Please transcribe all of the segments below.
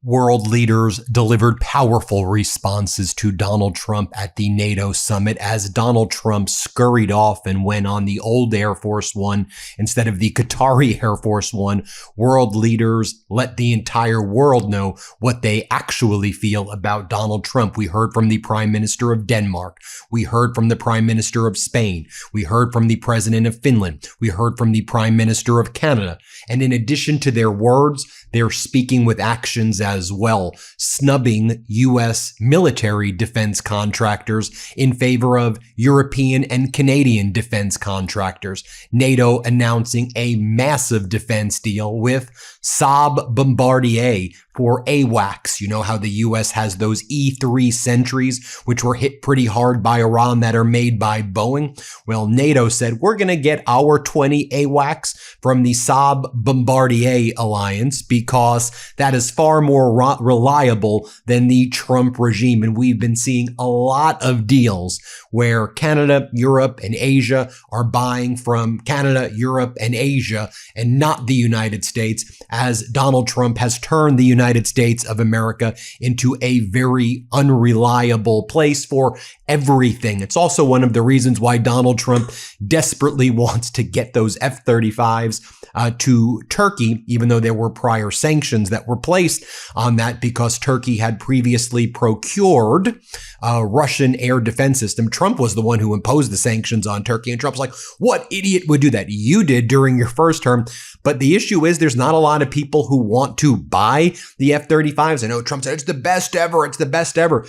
World leaders delivered powerful responses to Donald Trump at the NATO summit as Donald Trump scurried off and went on the old Air Force One instead of the Qatari Air Force One. World leaders let the entire world know what they actually feel about Donald Trump. We heard from the Prime Minister of Denmark. We heard from the Prime Minister of Spain. We heard from the President of Finland. We heard from the Prime Minister of Canada. And in addition to their words, they're speaking with actions as well, snubbing U.S. military defense contractors in favor of European and Canadian defense contractors. NATO announcing a massive defense deal with Saab Bombardier for AWACS. You know how the U.S. has those E-3 Sentries, which were hit pretty hard by Iran, that are made by Boeing. Well, NATO said, we're going to get our 20 AWACS from the Saab Bombardier alliance because that is far more reliable than the Trump regime. And we've been seeing a lot of deals where Canada, Europe, and Asia are buying from Canada, Europe, and Asia, and not the United States, as Donald Trump has turned the United States of America into a very unreliable place for everything. It's also one of the reasons why Donald Trump desperately wants to get those F-35s to Turkey, even though there were prior sanctions that were placed on that because Turkey had previously procured a Russian air defense system. Trump was the one who imposed the sanctions on Turkey, and Trump's like, what idiot would do that? You did during your first term. But the issue is there's not a lot of people who want to buy the F-35s. I know Trump said it's the best ever. It's the best ever.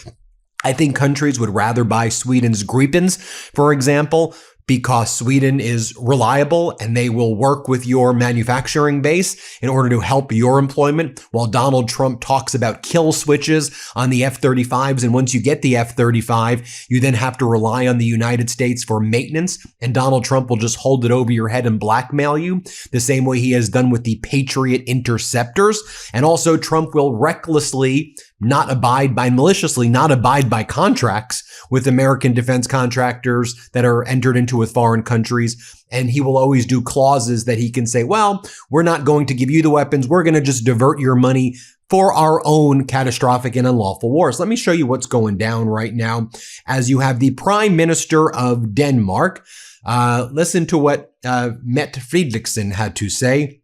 I think countries would rather buy Sweden's Gripens, for example, because Sweden is reliable and they will work with your manufacturing base in order to help your employment, while Donald Trump talks about kill switches on the F-35s. And once you get the F-35, you then have to rely on the United States for maintenance, and Donald Trump will just hold it over your head and blackmail you the same way he has done with the Patriot interceptors. And also Trump will recklessly maliciously not abide by contracts with American defense contractors that are entered into with foreign countries. And he will always do clauses that he can say, well, we're not going to give you the weapons. We're going to just divert your money for our own catastrophic and unlawful wars. Let me show you what's going down right now as you have the Prime Minister of Denmark. Listen to what Mette Frederiksen had to say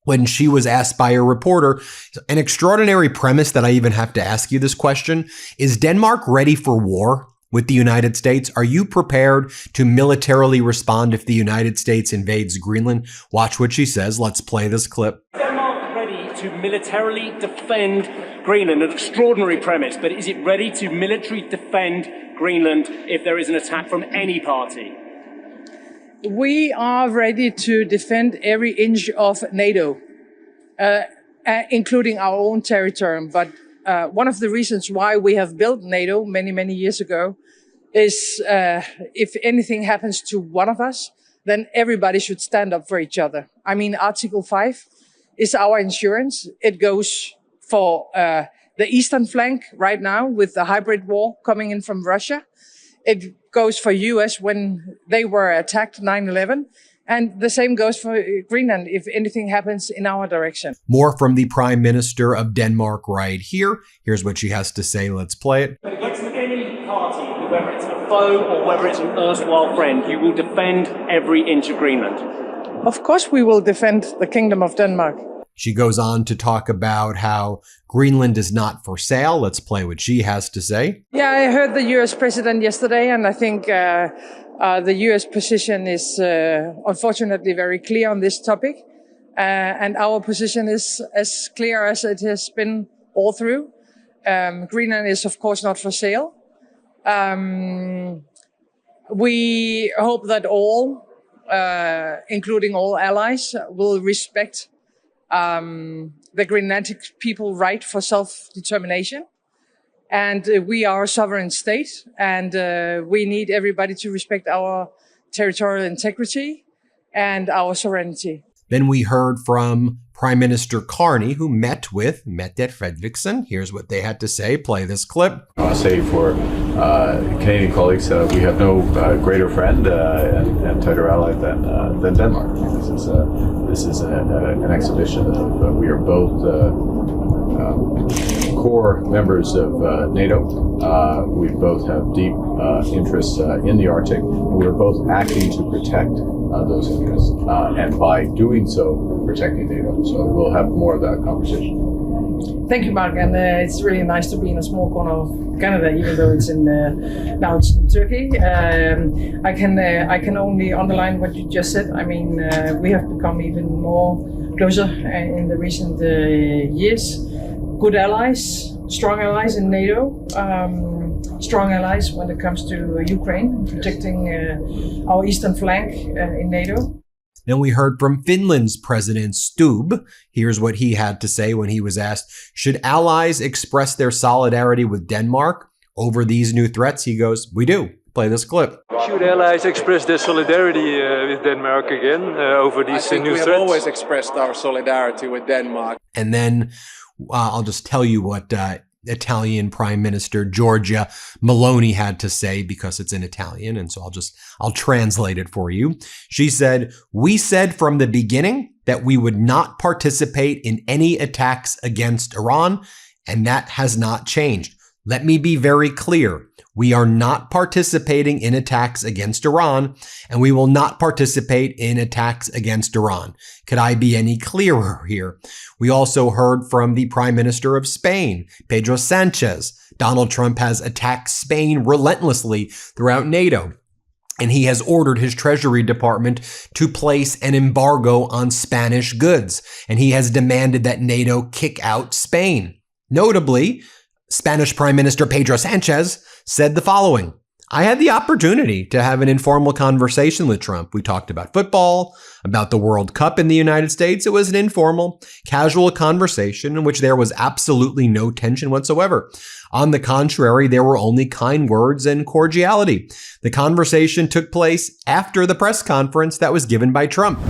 when she was asked by a reporter. An extraordinary premise that I even have to ask you this question. Is Denmark ready for war with the United States? Are you prepared to militarily respond if the United States invades Greenland? Watch what she says. Let's play this clip. Denmark ready to militarily defend Greenland? An extraordinary premise, but is it ready to militarily defend Greenland if there is an attack from any party? We are ready to defend every inch of NATO, including our own territory. But one of the reasons why we have built NATO many, many years ago is if anything happens to one of us, then everybody should stand up for each other. I mean, Article 5 is our insurance. It goes for the eastern flank right now with the hybrid war coming in from Russia. It goes for US when they were attacked 9/11. And the same goes for Greenland if anything happens in our direction. More from the Prime Minister of Denmark right here. Here's what she has to say. Let's play it. Against any party, whether it's a foe or whether it's an erstwhile friend, you will defend every inch of Greenland. Of course we will defend the Kingdom of Denmark. She goes on to talk about how Greenland is not for sale. Let's play what she has to say. Yeah, I heard the US president yesterday, and I think the US position is unfortunately very clear on this topic. And our position is as clear as it has been all through. Greenland is, of course, not for sale. We hope that all, including all allies, will respect the Greenlandic people right for self-determination. And we are a sovereign state, and we need everybody to respect our territorial integrity and our sovereignty. Then we heard from Prime Minister Carney, who met with Mette Frederiksen. Here's what they had to say. Play this clip. I say for Canadian colleagues, we have no greater friend and tighter ally than Denmark. This is an exhibition of we are both core members of NATO. We both have deep interests in the Arctic, and we're both acting to protect those interests, and by doing so, protecting NATO. So we'll have more of that conversation. Thank you, Mark, and it's really nice to be in a small corner of Canada, even though it's now it's in Turkey. I can only underline what you just said. I mean, we have become even more closer in the recent years. Good allies, strong allies in NATO, strong allies when it comes to Ukraine, protecting our eastern flank in NATO. Then we heard from Finland's President Stubb. Here's what he had to say when he was asked, should allies express their solidarity with Denmark over these new threats? He goes, we do. Play this clip. Should allies express their solidarity with Denmark again over these new threats? We have always expressed our solidarity with Denmark. And then I'll just tell you what Italian Prime Minister Giorgia Meloni had to say, because it's in Italian, and so I'll translate it for you. She said, we said from the beginning that we would not participate in any attacks against Iran, and that has not changed. Let me be very clear. We are not participating in attacks against Iran, and we will not participate in attacks against Iran. Could I be any clearer here? We also heard from the Prime Minister of Spain, Pedro Sanchez. Donald Trump has attacked Spain relentlessly throughout NATO, and he has ordered his Treasury Department to place an embargo on Spanish goods, and he has demanded that NATO kick out Spain. Notably, Spanish Prime Minister Pedro Sanchez said the following: I had the opportunity to have an informal conversation with Trump. We talked about football, about the World Cup in the United States. It was an informal, casual conversation in which there was absolutely no tension whatsoever. On the contrary, there were only kind words and cordiality. The conversation took place after the press conference that was given by Trump.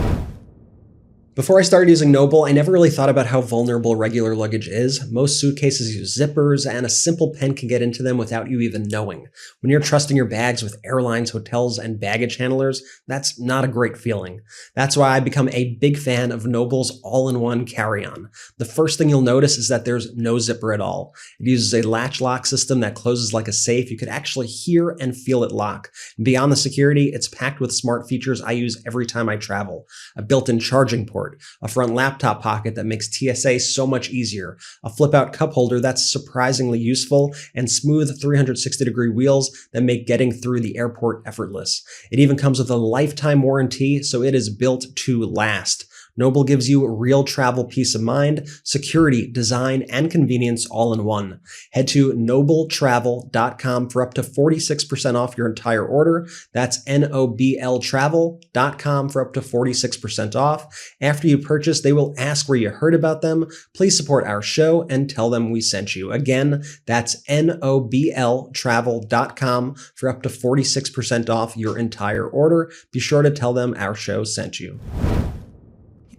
Before I started using Noble, I never really thought about how vulnerable regular luggage is. Most suitcases use zippers, and a simple pen can get into them without you even knowing. When you're trusting your bags with airlines, hotels, and baggage handlers, that's not a great feeling. That's why I've become a big fan of Noble's all-in-one carry-on. The first thing you'll notice is that there's no zipper at all. It uses a latch lock system that closes like a safe. You could actually hear and feel it lock. And beyond the security, it's packed with smart features I use every time I travel. A built-in charging port, a front laptop pocket that makes TSA so much easier, a flip-out cup holder that's surprisingly useful, and smooth 360-degree wheels that make getting through the airport effortless. It even comes with a lifetime warranty, so it is built to last. Noble gives you real travel peace of mind, security, design, and convenience all in one. Head to nobletravel.com for up to 46% off your entire order. That's nobltravel.com for up to 46% off. After you purchase, they will ask where you heard about them. Please support our show and tell them we sent you. Again, that's nobltravel.com for up to 46% off your entire order. Be sure to tell them our show sent you.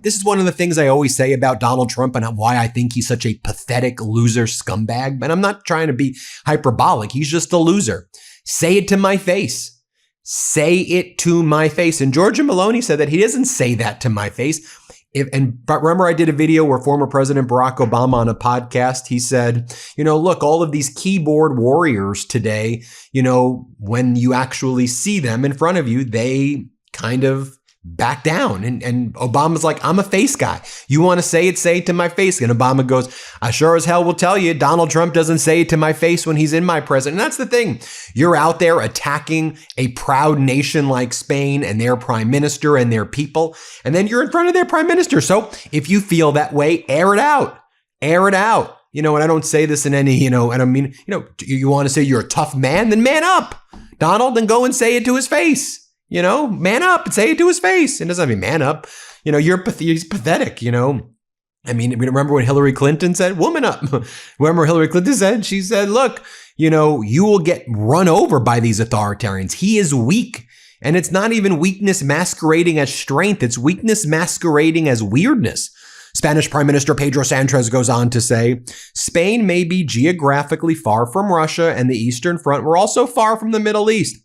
This is one of the things I always say about Donald Trump and why I think he's such a pathetic loser scumbag. But I'm not trying to be hyperbolic. He's just a loser. Say it to my face. Say it to my face. And Giorgia Meloni said that he doesn't say that to my face. But remember, I did a video where former President Barack Obama on a podcast, he said, look, all of these keyboard warriors today, when you actually see them in front of you, they kind of back down. And Obama's like, I'm a face guy. You want to say it to my face. And Obama goes, I sure as hell will tell you, Donald Trump doesn't say it to my face when he's in my presence. And that's the thing. You're out there attacking a proud nation like Spain and their prime minister and their people. And then you're in front of their prime minister. So if you feel that way, air it out. Air it out. And I don't say this in any, I don't mean, you want to say you're a tough man, then man up, Donald, and go and say it to his face. Man up and say it to his face. It doesn't mean man up. He's pathetic, I mean, remember when Hillary Clinton said, woman up? Remember what Hillary Clinton said? She said, look, you will get run over by these authoritarians. He is weak. And it's not even weakness masquerading as strength. It's weakness masquerading as weirdness. Spanish Prime Minister Pedro Sanchez goes on to say, Spain may be geographically far from Russia and the Eastern Front. We're also far from the Middle East.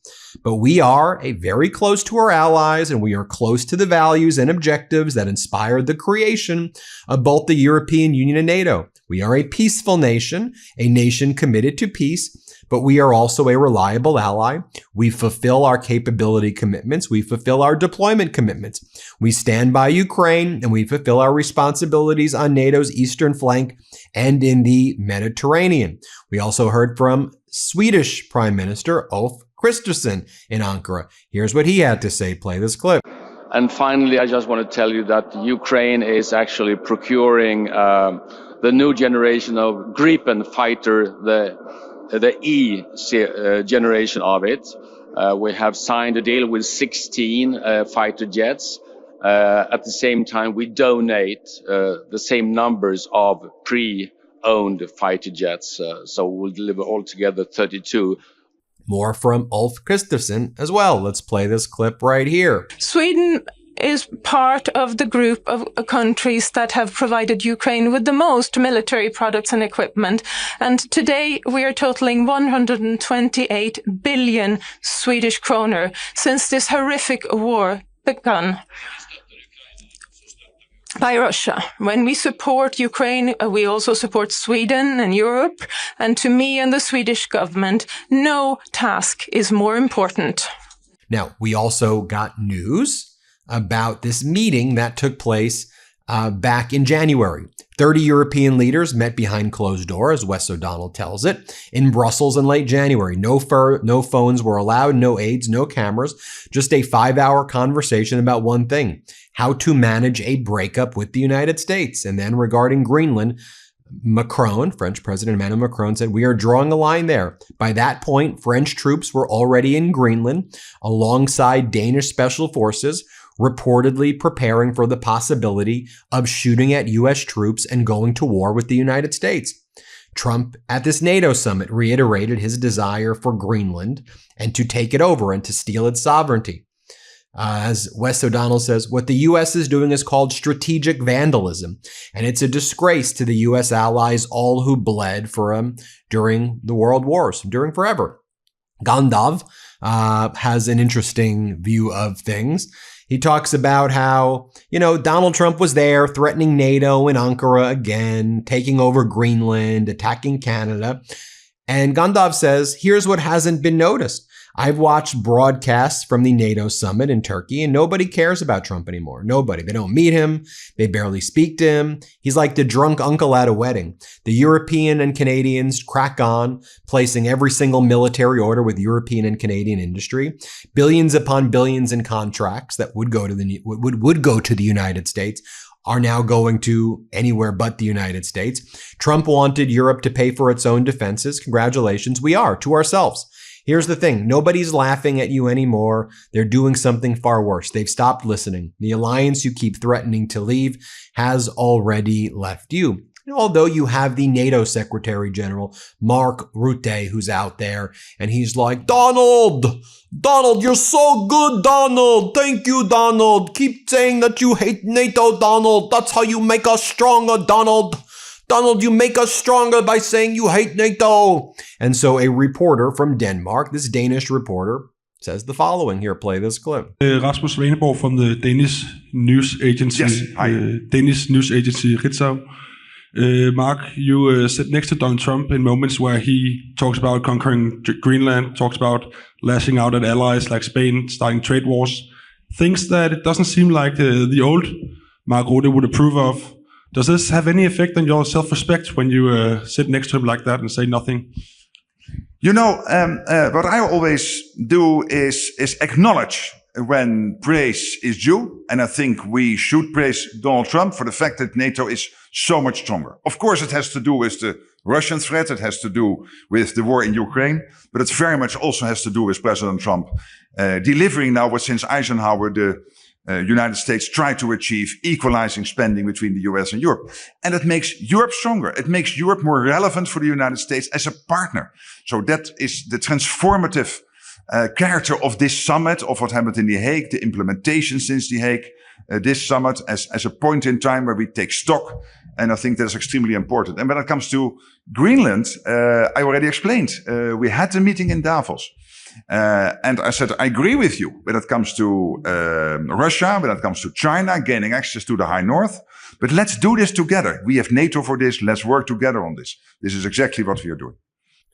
But we are very close to our allies, and we are close to the values and objectives that inspired the creation of both the European Union and NATO. We are a peaceful nation, a nation committed to peace, but we are also a reliable ally. We fulfill our capability commitments. We fulfill our deployment commitments. We stand by Ukraine, and we fulfill our responsibilities on NATO's eastern flank and in the Mediterranean. We also heard from Swedish Prime Minister Ulf Kristersson in Ankara. Here's what he had to say. Play this clip. And finally, I just want to tell you that Ukraine is actually procuring the new generation of Gripen fighter, the E generation of it. We have signed a deal with 16 fighter jets. At the same time, we donate the same numbers of pre-owned fighter jets. So we'll deliver altogether 32. More from Ulf Kristersson as well. Let's play this clip right here. Sweden is part of the group of countries that have provided Ukraine with the most military products and equipment. And today we are totaling 128 billion Swedish kroner since this horrific war began by Russia. When we support Ukraine, we also support Sweden and Europe. And to me and the Swedish government, no task is more important. Now, we also got news about this meeting that took place back in January. 30 European leaders met behind closed doors, as Wes O'Donnell tells it, in Brussels in late January. No phones were allowed, no aides, no cameras, just a 5-hour conversation about one thing: how to manage a breakup with the United States. And then regarding Greenland, Macron, French President Emmanuel Macron, said, "We are drawing a line there." By that point, French troops were already in Greenland alongside Danish special forces, reportedly preparing for the possibility of shooting at U.S. troops and going to war with the United States. Trump, at this NATO summit, reiterated his desire for Greenland and to take it over and to steal its sovereignty. As Wes O'Donnell says, what the U.S. is doing is called strategic vandalism, and it's a disgrace to the U.S. allies, all who bled for him during the world wars, during forever. Gandalf has an interesting view of things. He talks about how, Donald Trump was there threatening NATO in Ankara again, taking over Greenland, attacking Canada. And Gandalf says, here's what hasn't been noticed. I've watched broadcasts from the NATO summit in Turkey, and nobody cares about Trump anymore. Nobody. They don't meet him. They barely speak to him. He's like the drunk uncle at a wedding. The European and Canadians crack on, placing every single military order with European and Canadian industry. Billions upon billions in contracts that would go to the United States are now going to anywhere but the United States. Trump wanted Europe to pay for its own defenses. Congratulations. We are, to ourselves. Here's the thing. Nobody's laughing at you anymore. They're doing something far worse. They've stopped listening. The alliance you keep threatening to leave has already left you. Although you have the NATO Secretary General, Mark Rutte, who's out there, and he's like, Donald, you're so good, Donald. Thank you, Donald. Keep saying that you hate NATO, Donald. That's how you make us stronger, Donald. Donald, you make us stronger by saying you hate NATO. And so a reporter from Denmark, this Danish reporter, says the following. Here, play this clip. Rasmus Svaneborg from the Danish news agency. Yes, hi. Danish news agency Ritzau. Mark, you sit next to Donald Trump in moments where he talks about conquering Greenland, talks about lashing out at allies like Spain, starting trade wars, things that it doesn't seem like the old Mark Rutte would approve of. Does this have any effect on your self-respect when you sit next to him like that and say nothing? What I always do is acknowledge when praise is due. And I think we should praise Donald Trump for the fact that NATO is so much stronger. Of course, it has to do with the Russian threat. It has to do with the war in Ukraine. But it very much also has to do with President Trump delivering now what since Eisenhower the United States tried to achieve, equalizing spending between the US and Europe. And it makes Europe stronger. It makes Europe more relevant for the United States as a partner. So that is the transformative character of this summit, of what happened in The Hague, the implementation since The Hague, this summit as a point in time where we take stock. And I think that's extremely important. And when it comes to Greenland, I already explained, we had the meeting in Davos. And I said, I agree with you when it comes to Russia, when it comes to China, gaining access to the high north. But let's do this together. We have NATO for this. Let's work together on this. This is exactly what we are doing.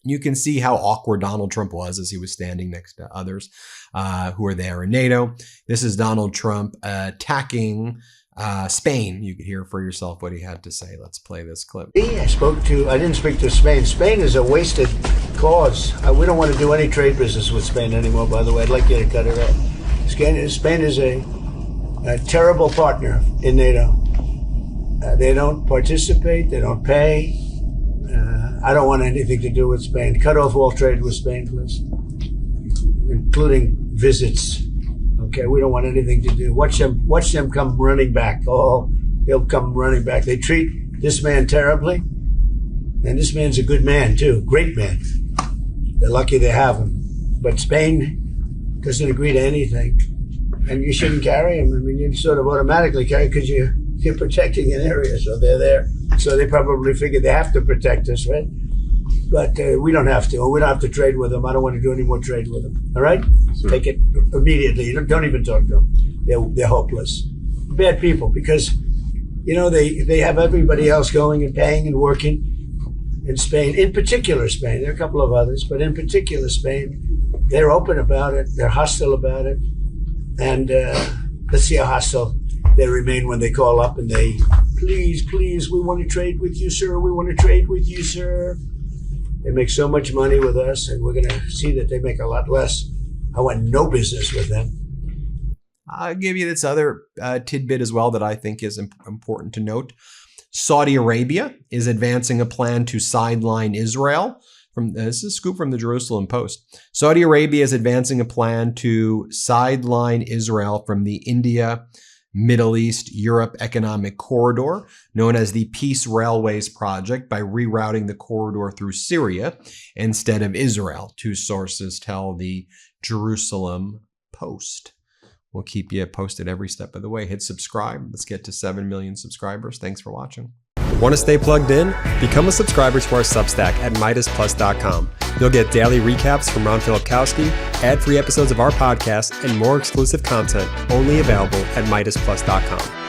You can see how awkward Donald Trump was as he was standing next to others who are there in NATO. This is Donald Trump attacking Spain. You could hear for yourself what he had to say. Let's play this clip. I didn't speak to Spain. Spain is a wasted cause. We don't want to do any trade business with Spain anymore, by the way. I'd like you to cut it out. Spain is a terrible partner in NATO. They don't participate. They don't pay. I don't want anything to do with Spain. Cut off all trade with Spain, please, including visits. Okay, we don't want anything to do. Watch them come running back. Oh, they'll come running back. They treat this man terribly, and this man's a good man too, great man. They're lucky they have him. But Spain doesn't agree to anything, and you shouldn't carry him. I mean, you sort of automatically carry because you're protecting an area, so they're there. So they probably figure they have to protect us, right? But we don't have to. We don't have to trade with them. I don't want to do any more trade with them. All right? Sure. Take it immediately. Don't even talk to them. They're hopeless. Bad people because, they have everybody else going and paying and working in Spain. In particular, Spain. There are a couple of others, but in particular, Spain. They're open about it. They're hostile about it. And let's see how hostile they remain when they call up and they, please, we want to trade with you, sir. We want to trade with you, sir. They make so much money with us, and we're going to see that they make a lot less. I want no business with them. I'll give you this other tidbit as well that I think is important to note. Saudi Arabia is advancing a plan to sideline Israel. This is a scoop from the Jerusalem Post. Saudi Arabia is advancing a plan to sideline Israel from the India, Middle East, Europe Economic Corridor, known as the Peace Railways Project, by rerouting the corridor through Syria instead of Israel, two sources tell the Jerusalem Post. We'll keep you posted every step of the way. Hit subscribe. Let's get to 7 million subscribers. Thanks for watching. Want to stay plugged in? Become a subscriber to our Substack at MeidasPlus.com. You'll get daily recaps from Ron Filipkowski, ad-free episodes of our podcast, and more exclusive content only available at MeidasPlus.com.